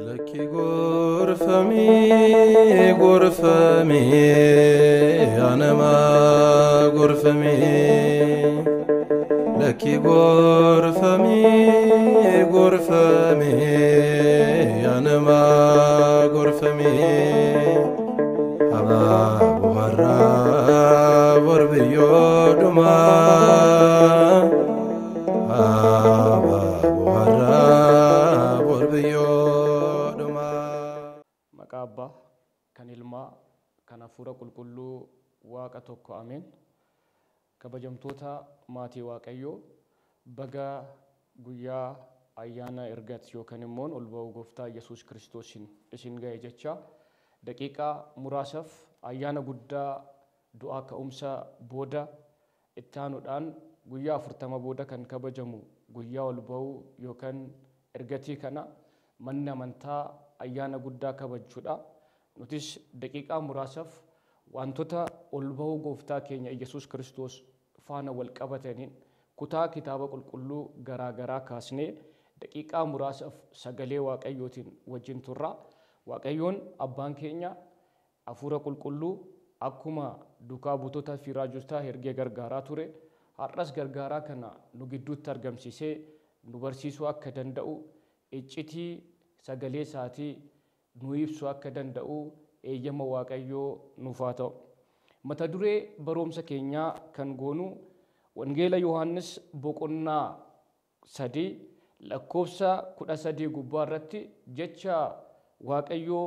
Laki gorfami, anama gorfami. Laki gorfami, anama gorfami. Aba buharra borbiyo duma. Aba buharra borbiyo duma. Maqaabba kan ilmaa kan hafuura qulqulluu waaqa tokko ameen. Kabajamtoota maatii waaqayyoo baga guyyaa ayyaana ergat yookaan immoo ol ba'uu gooftaa Yesuus Kiristoosiin isin ga'e jecha daqiiqaa muraasaaf ayyaana guddaa du'aa ka'umsa booda itti aanuudhaan guyyaa 40 booda kan kabajamu guyyaa ol ba'uu yookaan ergatii kana manni amantaa ayyaana guddaa kabajuudha. Nutis daqiiqaa muraasaaf wantoota ol ba'uu gooftaa keenya Yesuus Kiristoos faana wal qabataniin kutaa kitaaba qulqulluu garaa kaasnee daqiiqaa muraasaaf sagalee waaqayyootiin wajjin turra. Waaqayyoon abbaan keenya hafuura qulqulluu akkuma duukaa buutota fi raajotaa ergee gargaaraa ture. Har'as gargaaraa kana nu gidduutti argamsiisee nu barsiisuu akka danda'u iccitii sagalee isaatii nu ibsuu akka danda'u eeyyama waaqayyoo nuuf haa ta'u. Mata duree barumsa keenyaa kan goonu Wangeela Yohaannis boqonnaa 3 lakkoofsa 13 gubbaa irratti jecha waaqayyoo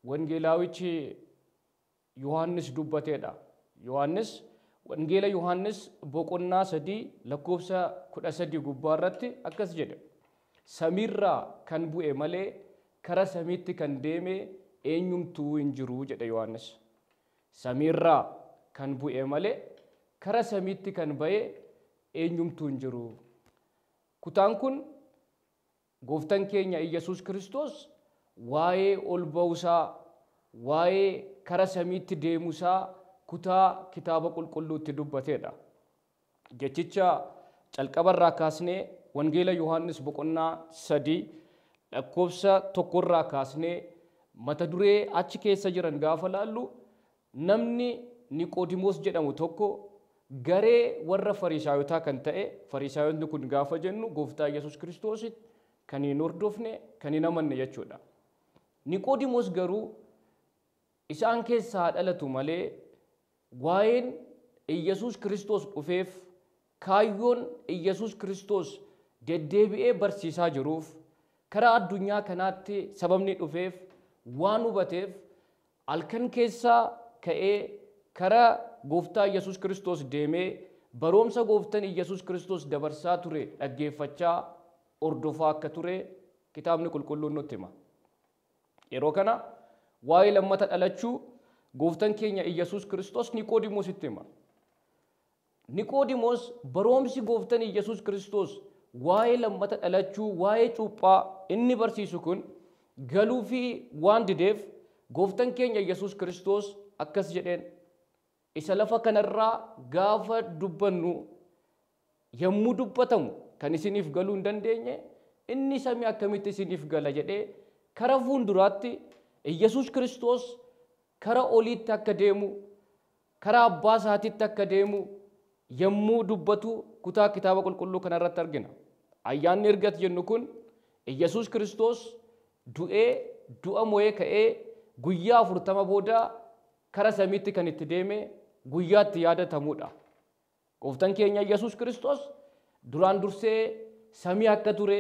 wangeelaawichi Yohaannis dubbateedha. Wangeela Yohaannis boqonnaa 3 lakkoofsa 13 gubbaa irratti akkas jedhe. Samiirraa kan bu'e malee kara samiitti kan deeme eenyumtuu hin jiru jedhe Yohaannis. Samiirraa kan bu'e malee kara samiitti kan ba'e eenyumtuu hin jiru. Kutaan kun gooftaan keenya Yesuus Kiristoos waa'ee ol ba'uusaa, waa'ee kara samiitti deemuusaa kutaa kitaaba qulqulluutti dubbateedha. Jechicha calqabarraa kaasnee Wangeela Yohaannis boqonnaa 3 lakkoofsa 1 irraa kaasnee mata duree achi keessa jiran gaafa laallu namni Niqoodimoos jedhamu tokko garee warra Fariisaayotaa kan ta'e, Fariisaayonni kun gaafa jennu gooftaa Yesuus Kiristoositti kan hin hordofne, kan hin amanne jechuudha. Niqoodimoos garuu isaan keessaa dhalatu malee waa'een Yesuus Kiristoos dhufeef kaayyoon Yesuus Kiristoos deddeebi'ee barsiisaa jiruuf karaa addunyaa kanaatti sababni dhufeef waan hubateef halkan keessaa ka'ee karaa gooftaa Yesuus Kiristoos deemee barumsa gooftaan Yesuus Kiristoos dabarsaa ture dhaggeeffachaa hordofaa akka ture kitaabni qulqulluun nutti hima. Yeroo kana waa'ee lammata dhalachuu gooftaan keenya Yesuus Kiristoos Niqoodimoositti hima. Niqoodimoos barumsi gooftaan Yesuus Kiristoos waa'ee lammata dhalachuu, waa'ee cuuphaa inni barsiisu kun galuu fi waan dideef gooftaan keenya Yesuus Kiristoos akkas jedheen. Isa lafa kanarraa gaafa dubbannu yommuu dubbatamu kan isiniif galuu hin dandeenye inni samii akkamitti isiniif gala jedhee kara fuulduraatti Yesuus Kiristoos kara oliitti akka deemu, kara abbaa isaatiitti akka deemu yommuu dubbatu kutaa kitaaba qulqulluu kanarratti argina. Ayyaanni ergat jennu kun Yesuus Kiristoos du'a mo'ee ka'ee guyyaa 40 booda kara samiitti kan itti deeme guyyaatti yaadatamuudha. Gooftaan keenya Yesuus Kiristoos duraan dursee samii akka ture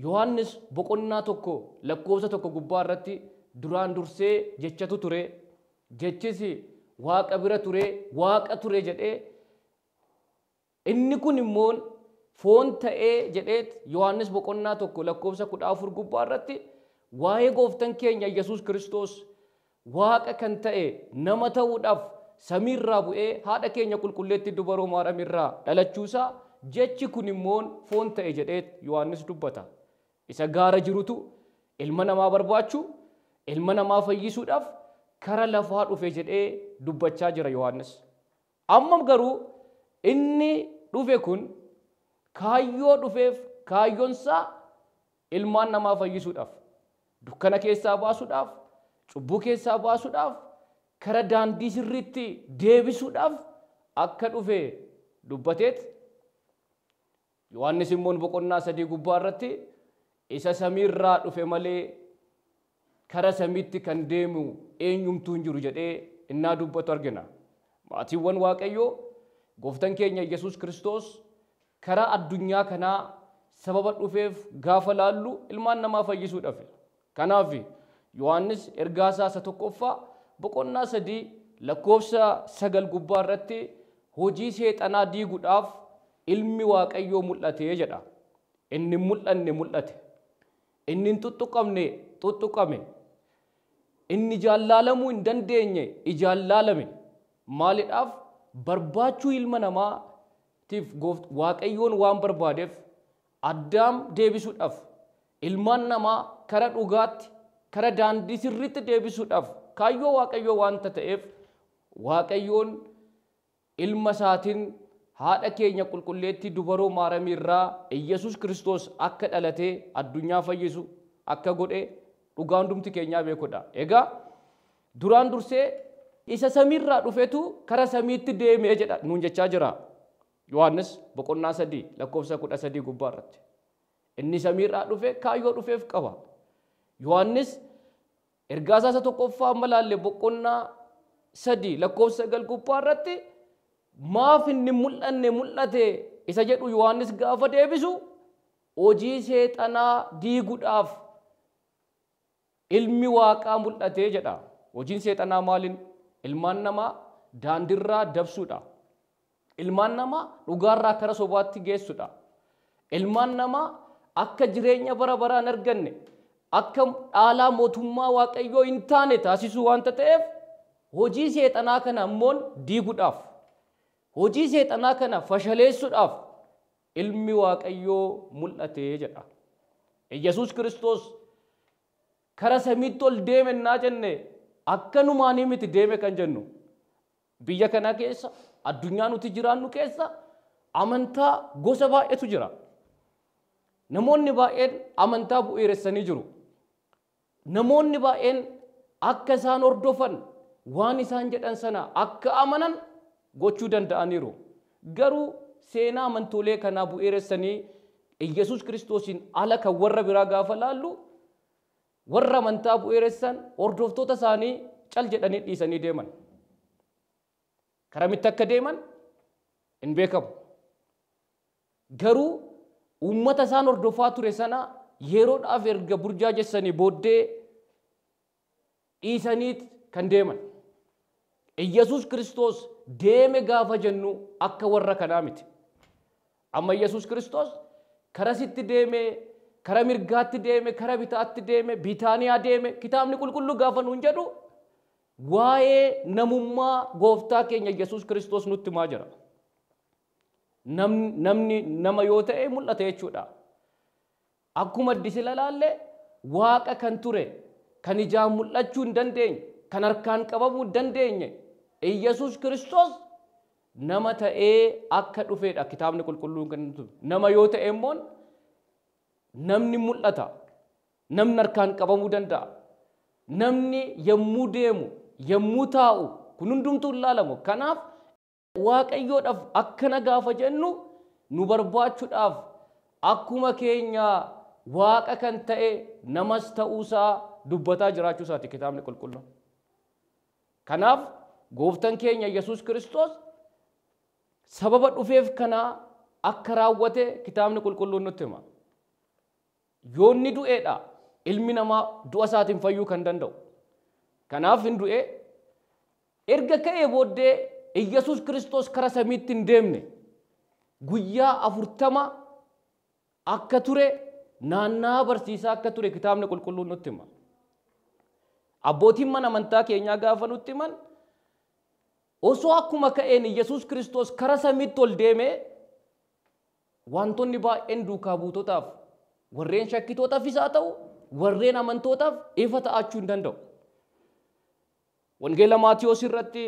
Yohaannis boqonnaa 1 lakkoofsa 1 gubbaa irratti duraan dursee jechatu ture. Jechis waaqa bira ture, waaqa ture jedhee inni kun immoo foon ta'ee jedheet Yohaannis boqonnaa 1 lakkoofsa 14 gubbaa irratti waa'ee gooftaan keenya Yesuus Kiristoos waaqa kan ta'e nama ta'uudhaaf samiirraa bu'ee haadha keenya qulqulleetti dubaroo Maariyamirraa dhalachuusaa jechi kun immoo foon ta'e jedheet Yohaannis dubbata. Isa gaara jirutu ilma namaa barbaachuu, ilma namaa fayyisuudhaaf kara lafaa dhufe jedhee dubbachaa jira Yohaannis. Amma garuu inni dhufe kun kaayyoo dhufeef kaayyoonsaa ilmaan namaa fayyisuudhaaf dukkana keessaa baasuudhaaf, cubbuu keessaa baasuudhaaf, kara daandii sirriitti deebisuudhaaf akka dhufe dubbateet Yohaannis immoo boqonnaa 3 gubbaa irratti isa samiirraa dhufe malee kara samiitti kan deemu eenyumtuu hin jiru jedhee innaa dubbatu argina. Maatiiwwan Waaqayyoo gooftaan keenya Yesuus Kiristoos kara addunyaa kanaa sababa dhufeef gaafa laallu ilmaan namaa fayyisuudhaaf. Kanaaf Yohaannis ergaa isaa tokkoffaa boqonnaa 3 lakkoofsa 9 gubbaa irratti hojii seexanaa diiguudhaaf ilmi Waaqayyoo mul'atee jedha. Inni mul'anne mul'ate. Inni hin tuttuqamne tuttuqame. Inni jaallamuu hin dandeenye ijaallame. Maaliidhaaf barbaachuu ilma namaatiif Waaqayyoon waan barbaadeef Addaam deebisuudhaaf ilmaan namaa kara dhugaatti kara daandii sirriitti deebisuudhaaf kaayyoo Waaqayyoo waanta ta'eef Waaqayyoon ilma isaatiin haadha keenya qulqulleetti dubaroo Maaramii irraa Yesuus Kiristoos akka dhalatee addunyaa fayyisu akka godhe dhugaan hundumti keenyaa beekudha. Egaa duraan dursee isa samiirraa dhufetu kara samiitti deemee jedha nuun jechaa jira. Yohaannis boqonnaa 3 lakkoofsa 13 gubbaa irratti. Inni samiirraa dhufe kaayyoo dhufeef qaba. Yohaannis ergaa isaa tokkoffaa amma laalle boqonnaa 3 lakkoofsa 9 gubbaa irratti maaf inni mul'anne mul'ate isa jedhu Yohaannis gaafa deebisu hojii seexanaa diiguudhaaf ilmi Waaqaa mul'atee jedha. Hojiin seexanaa maaliin? Ilmaan namaa daandiirraa dabsuudha. Ilmaan namaa dhugaarraa kara sobaatti geessuudha. Ilmaan namaa akka jireenya bara baraan arganne akka dhaalaa mootummaa Waaqayyoo hin taane taasisuu waanta ta'eef hojii seexanaa kana ammoo diiguudhaaf hojii seexanaa kana fashaleessuudhaaf ilmi Waaqayyoo mul'atee jedha. Yesuus Kiristoos kara samiitti ol deeme naa jenne akkanumaanii miti deeme kan jennu biyya kana keessa addunyaa nuti jiraannu keessa amantaa gosa baay'eetu jira. Namoonni baay'een amantaa bu'uuressanii jiru. Namoonni baay'een akka isaan hordofan waan isaan jedhan sana akka amanan gochuu danda'aniiru. Garuu seenaa amantoolee kanaa bu'uuressanii Yesuus Kiristoosiin ala kan warra biraa gaafa laallu warra amantaa bu'uuressan hordoftoota isaanii cal jedhanii dhiisanii deeman. Karamitti akka deeman hin beekamu. Garuu uummata isaan hordofaa ture sana yeroodhaaf erga burjaajessanii booddee dhiisanii kan deeman. Yesuus Kiristoos deeme gaafa jennu akka warra kanaa miti. Amma Yesuus Kiristoos karasitti deeme, kara mirgaatti deeme, kara bitaatti deeme, Bitaaniyaa deeme, kitaabni qulqulluu gaafa nuun jedhu waa'ee namummaa gooftaa keenya Yesuus Kiristoos nutti himaa jira. Namni nama yoo ta'e mul'ata jechuudha. Akkuma addisi ilaalle Waaqa kan ture, kan ijaan mul'achuu hin dandeenye, kan harkaan qabamuu hin dandeenye, Yesuus Kiristoos nama ta'ee akka dhufeedha kitaabni qulqulluun kan nutti. Nama yoo ta'e immoo namni mul'ata, namni harkaan qabamuu danda'a, namni yommuu deemu, yommuu taa'u kun hundumtuu ilaalamu. Kanaaf Waaqayyoodhaaf akkana gaafa jennu nu barbaachuudhaaf akkuma keenya Waaqa kan ta'e namas ta'uusaa dubbataa jiraachuu isaati kitaabni qulqulluun. Kanaaf gooftaan keenya Yesuus Kiristoos sababa dhufeef kanaa akka raawwate kitaabni qulqulluun nutti hima. Yoo inni du'eedha ilmi namaa du'a isaatiin fayyuu kan danda'u. Kanaaf hin du'e erga ka'ee booddee Yesuus Kiristoos kara samiitti hin deemne guyyaa 40 akka ture naannaa barsiisaa akka ture kitaabni qulqulluun nutti hima. Abbootiin mana amantaa keenyaa gaafa nutti himan osoo akkuma ka'een Yesuus Kiristoos kara samiitti ol deeme wantoonni baay'een duukaa buutotaaf warreen shakkitootaafis haa ta'u warreen amantootaaf ifa ta'achuu hin danda'u. Wangeela Maatiyoos irratti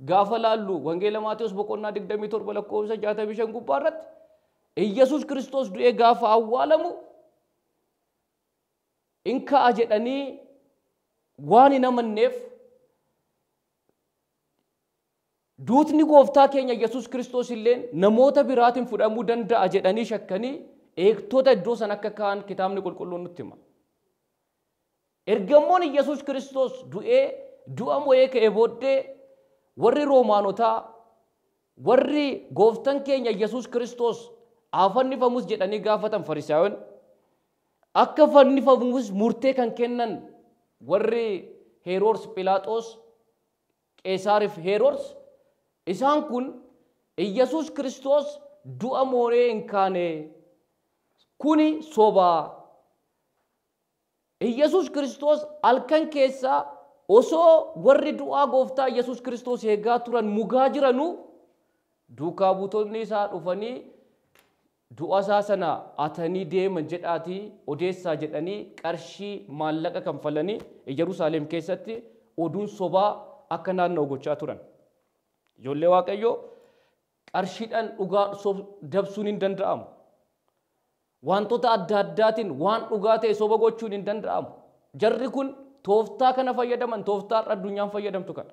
gaafa laallu Wangeela Maatiyoos boqonnaa 27 lakkoofsa 65 gubbaa irratti Yesuus Kiristoos du'ee gaafa awwaalamu in ka'a jedhanii waan hin amanneef duutni gooftaa keenya Yesuus Kiristoos illeen namoota biraatiin fudhamuu danda'a jedhanii shakkanii eegtota iddoo san akka ka'an kitaabni qulqulluun nutti hima. Ergamoonni Yesuus Kiristoos du'a mo'ee ka'ee booddee warri Roomaanotaa warri gooftaan keenya Yesuus Kiristoos fannifamus jedhanii gaafatan Farisaayonni akka fannifamus murtee kan kennan warri Heroodis Philaaxoos Qeesaariif Heroodis isaan kun Yesuus Kiristoos du'a mo'ee hin kaane kuni sobaa. Yesuus Kiristoos halkan keessaa osoo warri du'aa gooftaa Yesuus Kiristoos eegaa turan mugaa jiranuu duukaa buutonni isaa dhufanii du'a isaa sana atanii deeman jedhaatii odeessaa jedhanii qarshii maallaqa kanfalanii Yerusaalem keessatti oduun sobaa akka naanna'u gochaa turan. Ijoollee Waaqayyoo qarshiidhaan dhugaa dabsuun hin danda'amu. Wantoota adda addaatiin waan dhugaa ta'e soba gochuun hin danda'amu. Jarri kun tooftaa kana fayyadaman tooftaa addunyaan fayyadamtu kana.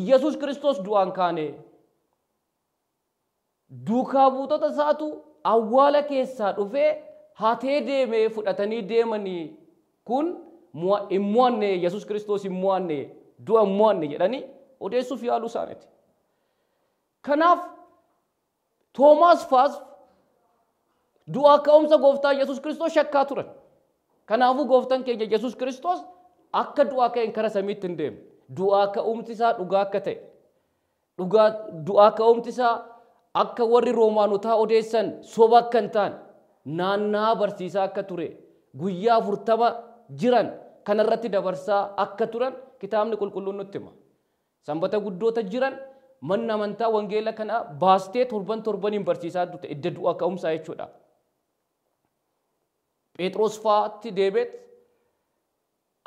Yesuus Kiristoos du'aan kaane duukaa buutota isaatu awwaala keessaa dhufee hatee deemee fudhatanii deemanii kun hin mo'anne Yesuus Kiristoos hin mo'anne du'a hin mo'anne jedhanii odeessuuf yaaluu isaaniiti. Kanaaf Toomaas faas du'a ka'umsa gooftaa Yesuus Kiristoos shakkaa turan. Kanaafuu gooftaan keenya Yesuus Kiristoos akka du'a ka'een kara samiitti hin deemne. Du'a ka'umsi isaa dhugaa akka ta'e. Du'a ka'umsi isaa akka warri Roomaanotaa odeessan soba akka hin taane naannaa barsiisaa akka ture guyyaa 40 jiran kanarratti dabarsaa akka turan kitaabni qulqulluun nutti hima. Sanbata guddoota jiran manni amantaa wangeela kana baastee torbaniin barsiisaa turte idda du'a ka'umsaa jechuudha. Phexros faatti deebi'et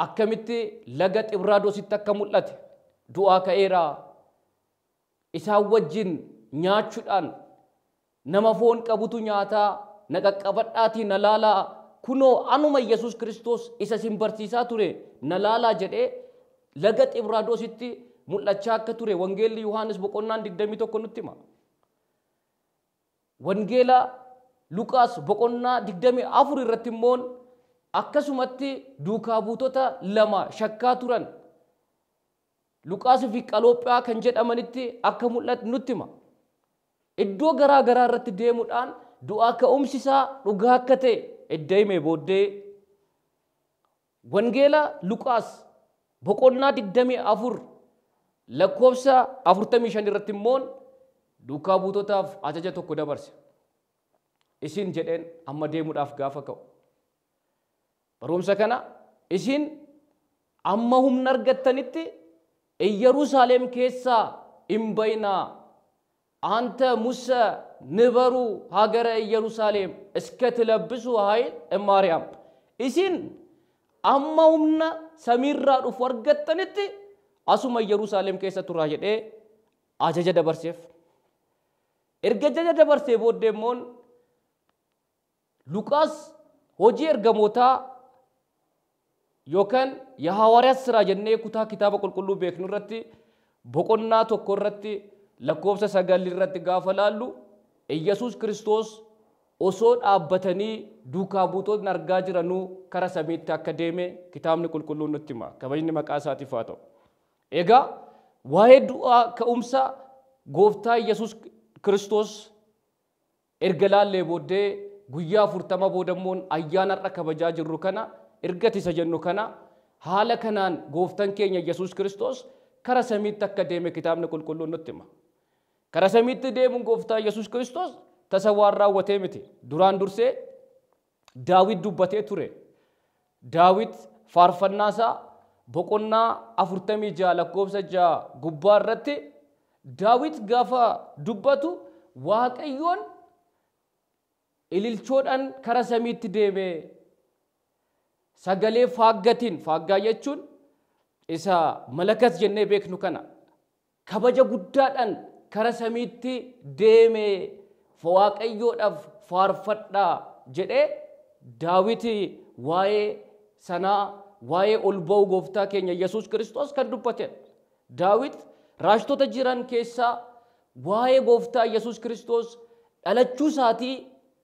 akkamitti laga Xibraadositti akka mul'ate du'aa ka'eera isaan wajjin nyaachuudhaan nama foon qabutu nyaataa na qaqqabadhaatii na laalaa kunoo anuma Yesuus Kiristoos isa isin barsiisaa ture na laalaa jedhee laga Xibraadositti mul'achaa akka ture wangeelli Yohaannis boqonnaan 21 nutti hima. Wangeela Luqaas boqonnaa 24 irratti immoo akkasumatti duukaa buutota lama shakkaa turan Luqaas fi Qalophaa kan jedhamanitti akka mul'atu nutti hima. Iddoo garaa garaa irratti deemuudhaan du'aa ka'umsi isaa dhugaa akka ta'e edda himee booddee wangeela Luqaas boqonnaa 24 lakkoofsa 45 irratti immoo duukaa buutotaaf ajaja tokko dabarse. Isin jedheen amma deemuudhaaf gaafa ka'u. Barumsa kana isin amma humna argattanitti Yerusaalem keessaa hin bayinaa. Anta Musa ንበሩ ሀገረ ኢየሩሳሌም እስከትለብሱ ኃይል እማርያም isin amma humna samiirraa dhufu argattanitti asuma Yerusaalem keessa turaa jedhee ajaja dabarseef. Erga ajaja dabarsee booddee immoo Luqaas hojii ergamootaa yookaan የሐዋርያት ሥራ jennee kutaa kitaaba qulqulluu beeknu irratti boqonnaa tokko irratti lakkoofsa 9 irratti gaafa laallu Yesuus Kiristoos osoo dhaabbatanii duukaa buutonni argaa jiranuu kara samiitti akka deeme kitaabni qulqulluun nutti hima. Kabajni maqaa isaatiif haa ta'u. Egaa waa'ee du'aa ka'umsa gooftaa Yesuus Kiristoos erga laallee booddee guyyaa 40 boodammoon ayyaana har'a kabajaa jirru kana ergati isa jennu kana haala kanaan gooftaan keenya Yesuus Kiristoos kara samiitti akka deeme kitaabni qulqulluun nutti hima. Kara samiitti deemuun gooftaa Yesuus Kiristoos tasa waan raawwatee miti. Duraan dursee Daawit dubbatee ture. Daawit faarfannaa isaa boqonnaa 46 lakkoofsa 6 gubbaa irratti Daawit gaafa dubbatu Waaqayyoon ililchoodhaan kara samiitti deeme sagalee faaggatiin faaggaa jechuun isa malakas jennee beeknu kana kabaja guddaadhaan kara samiitti deeme Waaqayyoodhaaf faarfadhaa jedhee daawiti waa'ee sanaa waa'ee ol ba'uu gooftaa keenya Yesuus Kiristoos kan dubbatedha. Daawit raajtota jiran keessaa waa'ee gooftaa Yesuus Kiristoos dhalachuu isaatii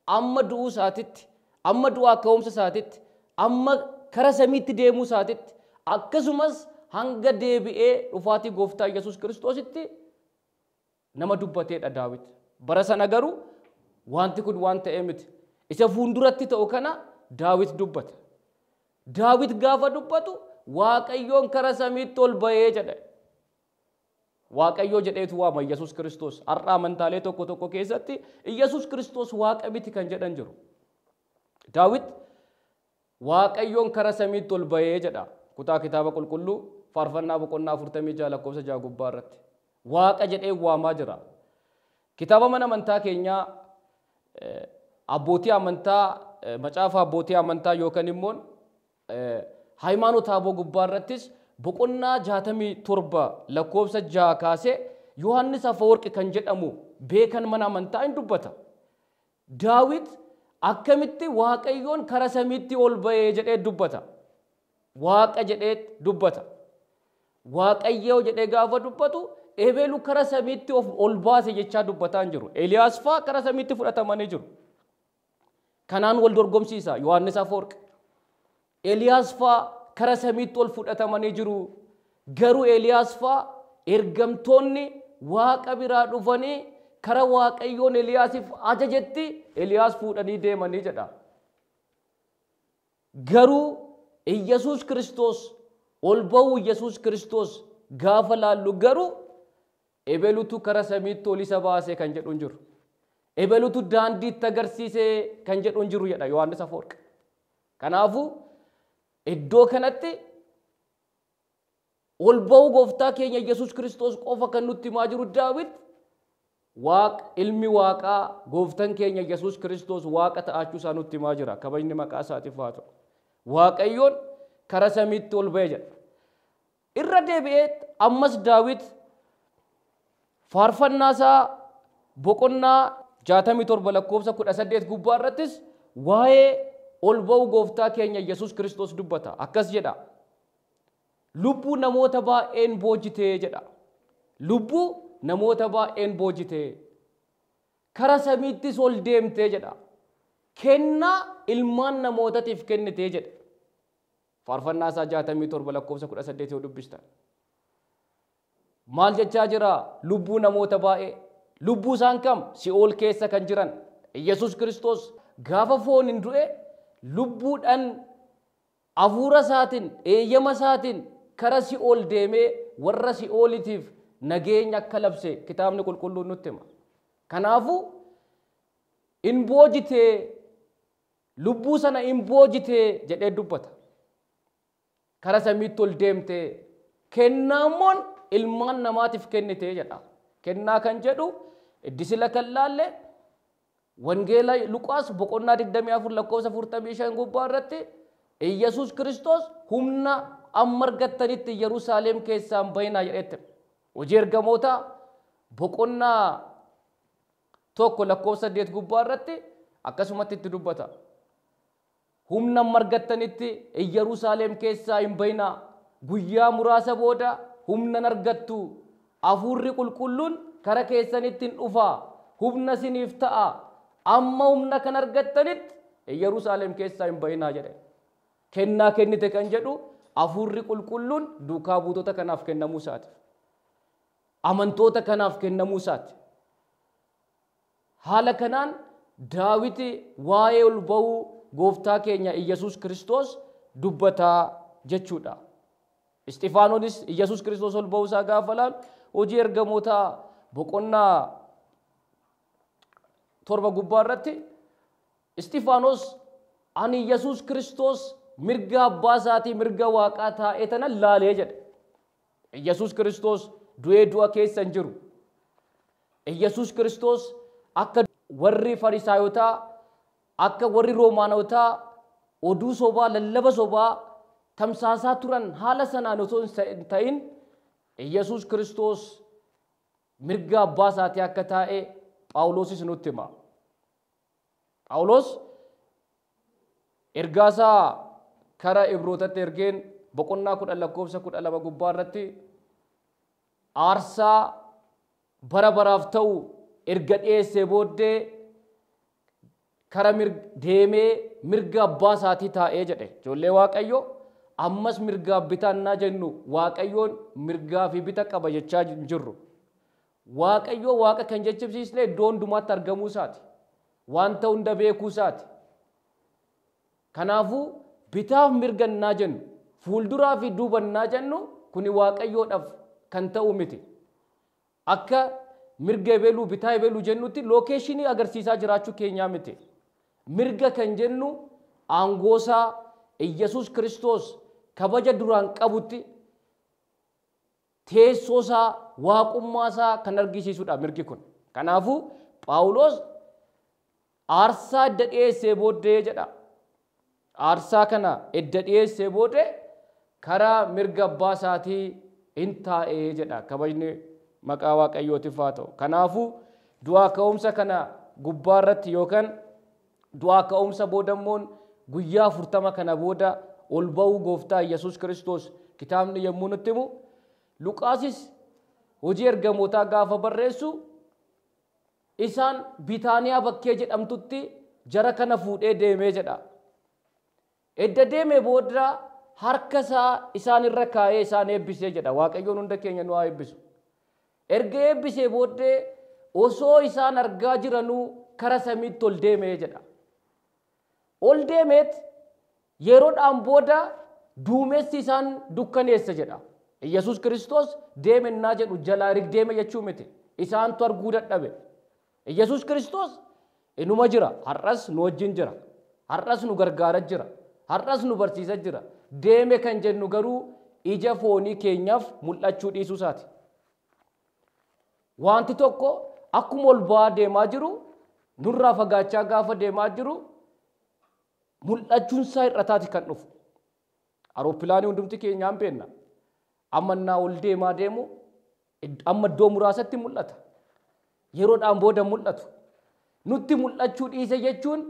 amma du'uu isaatitti, amma du'aa ka'umsa isaatitti, amma kara samiitti deemuu isaatitti, akkasumas hanga deebi'ee dhufaatii gooftaa Yesuus Kiristoositti nama dubbateedha Daawit. Bara sana garuu wanti kun waan ta'ee miti. Isa fuulduratti ta'u kana Daawit dubbata. Daawit gaafa dubbatu Waaqayyoon kara samiitti ol ba'ee jedhe. Waaqayyoo jedheetu waama Yesuus Kiristoos. Har'a amantaalee tokko tokko keessatti Yesuus Kiristoos Waaqa miti kan jedhan jiru. Daawit Waaqayyoon kara samiitti ol ba'ee jedha. Kutaa kitaaba qulqulluu faarfannaa boqonnaa 46 lakkoofsa 6 gubbaa irratti. Waaqa jedhee waamaa jira. Kitaaba mana amantaa keenyaa abbootii amantaa macaafa abbootii amantaa yookaan immoo ሃይማኖት አበው ጉባኤ irrattis boqonnaa 67 lakkoofsa 6 kaasee Yohaannis Afawarqi kan jedhamu beekan mana amantaa hin dubbata. Daawit akkamitti Waaqayyoon kara samiitti ol ba'ee jedhee dubbata. Waaqa jedhee dubbata. Waaqayyoo jedhee gaafa dubbatu eebelu kara samiitti ol baase jechaa dubbataa hin jiru. Eeliyaas faa kara samiitti fudhatamanii jiru. Kanaan wal dorgomsiisa Yohaannis Afawarqi. Eeliyaas faa kara samiitti ol fudhatamanii jiru. Garuu Eeliyaas faa ergamtoonni Waaqa biraa dhufanii kara Waaqayyoon Eeliyaasiif ajajetti Eeliyaas fuudhanii deemanii jedha. Garuu Yesuus Kiristoos ol ba'uu Yesuus Kiristoos gaafa laallu garuu ebelutu kara samiitti ol isa baase kan jedhu hin jiru. Ebelutu daandiitti agarsiise kan jedhu hin jiru jedha Yohaannis Afawarqi. Kanaafuu iddoo kanatti ol ba'uu gooftaa keenya Yesuus Kiristoos qofa kan nutti himaa jiru Daawit ilmi Waaqaa gooftaan keenya Yesuus Kiristoos Waaqa ta'achuu isaa nutti himaa jira. Kabajni maqaa isaatiif haa ta'u. Waaqayyoon kara samiitti ol ba'e jedha. Irra deebi'ee ammas Daawit faarfannaa isaa boqonnaa 67 lakkoofsa 18 gubbaa irrattis waa'ee ol ba'uu gooftaa keenya Yesuus Kiristoos dubbata. Akkas jedha. Lubbuu namoota baay'een boojitee jedha. Lubbuu namoota baay'een boojitee kara samiittis ol deemtee jedha. Kennaa ilmaan namootaatiif kennitee jedha. Faarfannaa isaa 67 lakkoofsa 18 yoo dubbistan. Maal jechaa jira? Lubbuu namoota baay'ee. Lubbuu isaan kam? Si'ool keessa kan jiran. Yesuus Kiristoos gaafa foon hin du'e lubbuudhaan hafuura isaatiin eeyyama isaatiin kara si'ool deemee warra si'oolitiif nageenya akka labse kitaabni qulqulluun nutti hima. Kanaafuu in boojitee lubbuu sana in boojitee jedhee dubbata. Kara samiitti ol deemtee kennaammoon ilmaan namaatiif kennitee jedha. Kennaa kan jedhu iddisila kan laalle wangeela Luqaas boqonnaa 24 lakkoofsa 45 gubbaa irratti Yesuus Kiristoos humna amma argattanitti Yerusaalem keessaa hin bayinaa jedhetti. Hojii ergamoota boqonnaa 1 lakkoofsa 8 gubbaa irratti akkasumatti itti dubbata. Humna amma argattanitti Yerusaalem keessaa hin bayinaa guyyaa muraasa booda humna argattu hafuurri qulqulluun kara keessanitti hin dhufaa humna isiniif ta'a amma humna kan argattanitti Yerusaalem keessaa hin bayinaa jedhe. Kennaa kennite kan jedhu hafuurri qulqulluun duukaa buutota kanaaf kennamuu isaati. Amantoota kanaaf kennamuu isaati. Haala kanaan Daawit waa'ee ol ba'uu gooftaa keenya Yesuus Kiristoos dubbataa jechuudha. Isxifaanoonis Yesuus Kiristoos ol ba'uu isaa gaafa laalu hojii ergamoota boqonnaa 7 gubbaa irratti Isxifaanos ani Yesuus Kiristoos mirga abbaa isaatii mirga Waaqaa taa'ee tana laalee jedhe. Yesuus Kiristoos du'ee du'a keessa hin jiru. Yesuus Kiristoos akka warri Farisaayotaa akka warri Roomaanotaa oduu sobaa lallaba sobaa tamsaasaa turan haala sanaan osoo hin ta'in Yesuus Kiristoos mirga abbaa isaatii akka taa'e Phaawulosis nutti hima. Phaawulos ergaasaa kara Ibrootatti ergeen boqonnaa 10:12 gubbaa irratti aarsaa bara baraaf ta'u erga dhiyeessee booddee kara deemee mirga abbaa isaatii taa'ee jedhe. Ijoollee Waaqayyoo ammas mirgaa bitaannaa jennu Waaqayyoon mirgaa fi bita qaba jechaa hin jirru. Waaqayyoo Waaqa kan jechisiisne iddoo hundumaatti argamuu isaati. Wanta hunda beekuu isaati. Kanaafuu bitaaf mirgannaa jennu fuulduraa fi duubannaa jennu kuni Waaqayyoodhaaf kan ta'u miti. Akka mirga ebeluu bitaa ebeluu jennutti lookeeshinii agarsiisaa jiraachuu keenyaa miti. Mirga kan jennu aangoosaa Iyyasuus Kiristoos kabaja duraan qabutti teessoosaa waaqummaasaa kan argisiisudha mirgi kun. Kanaafuu Phaawulos aarsaa edda dhiyeessee booddee jedha. Aarsaa kana edda dhiyeessee booddee karaa mirga abbaa isaatii in taa'ee jedha. Kabajni maqaa Waaqayyootiif haa ta'u. Kanaafuu du'aa ka'umsa kana gubbaa irratti yookaan du'aa ka'umsa boodammoon guyyaa 40 kana booda ol ba'uu gooftaa Iyyasuus Kiristoos kitaabni yommuu nutti himu Luqaasis hojii ergamootaa gaafa barreessu isaan Bitaaniyaa bakkee jedhamtutti jara kana fuudhee deemee jedha. Edda deemee booda harka isaa isaan irra kaa'ee isaan eebbisee jedha. Waaqayyoon hunda keenya nu haa eebbisu. Erga eebbisee booddee osoo isaan argaa jiranuu kara samiitti ol deemee jedha. Ol deemeet yeroodhaan booda duumessi isaan dukkaneessa jedha. Iyyasuus Kiristoos deemennaa jedhu jalaa rigdeeme jechuu miti. Isaantu arguu dadhabe. Iyyasuus Kiristoos inuma jira. Har'as nu wajjin jira. Har'as nu gargaara jira. Har'as nu barsiisa jira. Deeme kan jennu garuu ija foonii keenyaaf mul'achuu dhiisuu isaati. Wanti tokko akkuma ol ba'aa deemaa jiru nurraa fagaachaa gaafa deemaa jiru mul'achuun isaa hir'ataati kan dhufu. Arooppilaanii hundumti keenyaan beenna. Amma ol deemaa deemu amma iddoo muraasatti mul'ata. Yeroodhaan booda mul'atu. Nutti mul'achuu dhiise jechuun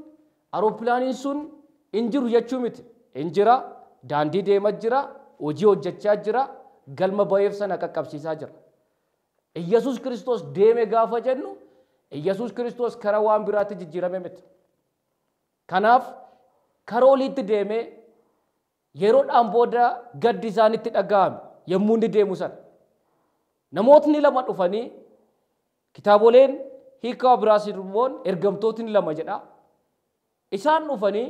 arooppilaaniin sun hin jiru jechuu miti. Hin jira, daandii deemaa jira, hojii hojjechaa jira, galma ba'eef sana qaqqabsiisaa jira. Iyyasuus Kiristoos deeme gaafa jennu Iyyasuus Kiristoos karaa waan biraatti jijjiirame miti. Kanaaf karaa oliitti deemee yeroodhaan booda gaddi isaanitti dhaga'ame yommuu inni deemu sana. Namootni lama dhufanii kitaaboleen hiikaa biraas immoo ergamtootni lama jedha. Isaan dhufanii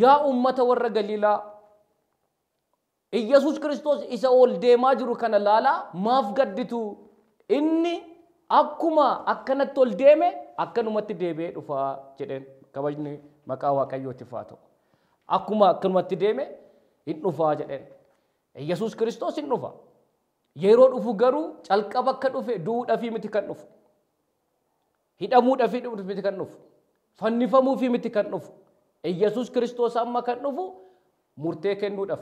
yaa ummata warra Galiilaa Iyyasuus Kiristoos isa ol deemaa jiru kana laalaa maaf gadditu? Inni akkuma akkanatti ol deeme akkanumatti deebi'ee dhufaa jedheen. Kabajni maqaa Waaqayyootiif haa ta'u. Akkuma akkanumatti deeme hin dhufaa jedheen. Iyyasuus Kiristoos hin dhufa. Yeroo dhufu garuu calqaba akka dhufe du'uudhaafii miti kan dhufu. Hidhamuudhaafii miti kan dhufu. Fannifamuufii miti kan dhufu. Iyyasuus Kiristoos amma kan dhufu murtee kennuudhaaf.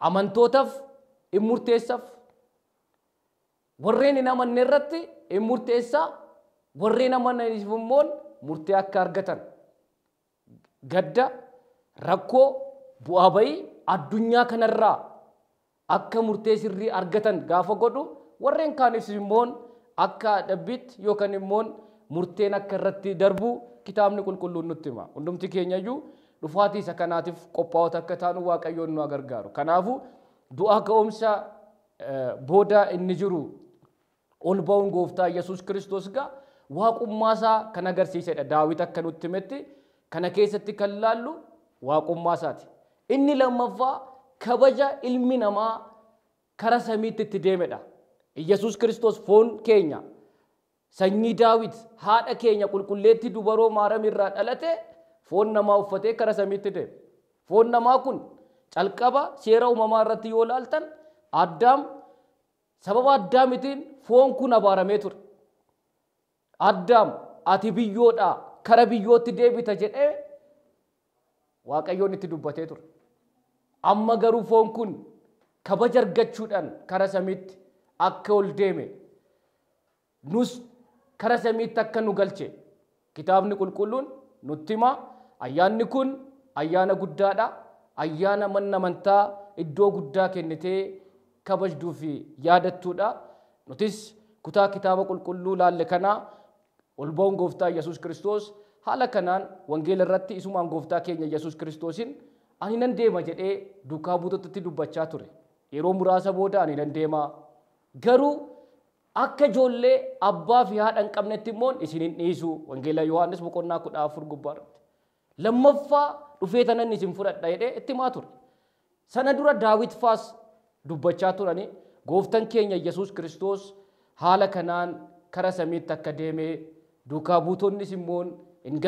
Amantootaaf hin murteessaaf. Warreen hin amanne irratti hin murteessaa. Warreen amananiif immoo murtee akka argatan. Gadda, rakkoo, bu'aa bayii addunyaa kanarraa akka murtee sirrii argatan gaafa godhu warreen kaaniif immoo akka dhabbiitti yookaan immoo murteen akka irratti darbu kitaabni qulqulluun nutti hima. Hundumti keenyayyuu dhufaatii isa kanaatiif qophaa'ota akka taanu Waaqayyoon nu gargaaru. Kanaafuu du'aa ka'umsa booda inni jiru ol ba'uun gooftaa Iyyasuus Kiristoos gaa waaqummaasaa kan agarsiisedha. Daawit akka nutti himetti kana keessatti kan laallu waaqummaasaati. Inni lammaffaa kabaja ilmi namaa kara samiitti itti deemedha. Iyyasuus Kiristoos foon keenya sanyii Daawit haadha keenya qulqulleetti dubaroo Maariyaam irraa dhalate foon namaa uffatee kara samiitti deeme. Foon namaa kun calqaba seera uumamaa irratti yoo laaltan Addaam sababa Addaamitiin foon kun abaaramee ture. Addaam ati biyyoodhaa kara biyyootti deebita jedhee Waaqayyoon itti dubbatee ture. Amma garuu foon kun kabaja argachuudhaan kara samiitti akka ol deeme nus kara samiitti akka nu galche kitaabni qulqulluun nutti hima. Ayyaanni kun ayyaana guddaadha. Ayyaana manna amantaa iddoo guddaa kennitee kabajduu fi yaadattuudha. Nutis kutaa kitaaba qulqulluu laalle kana ol ba'uun gooftaa Yesuus Kiristoos haala kanaan wangeela irratti isumaan gooftaa keenya Yesuus Kiristoosin ani nan deema jedhee duukaa buutotatti dubbachaa ture. Yeroo muraasa booda ani nan deema. Garuu akka ijoollee abbaa fi haadha hin qabnetti immoo isin hin dhiisu. Wangeela Yohaannis boqonnaa 14 gubbaarratti. Lammaffaa dhufee tanan isin fudhadha jedhee itti himaa ture. Sana dura Daawit faas dubbachaa turani. Gooftaan keenya Yesuus Kiristoos haala kanaan kara samiitti akka deemee duukaa buutonnis immoo hin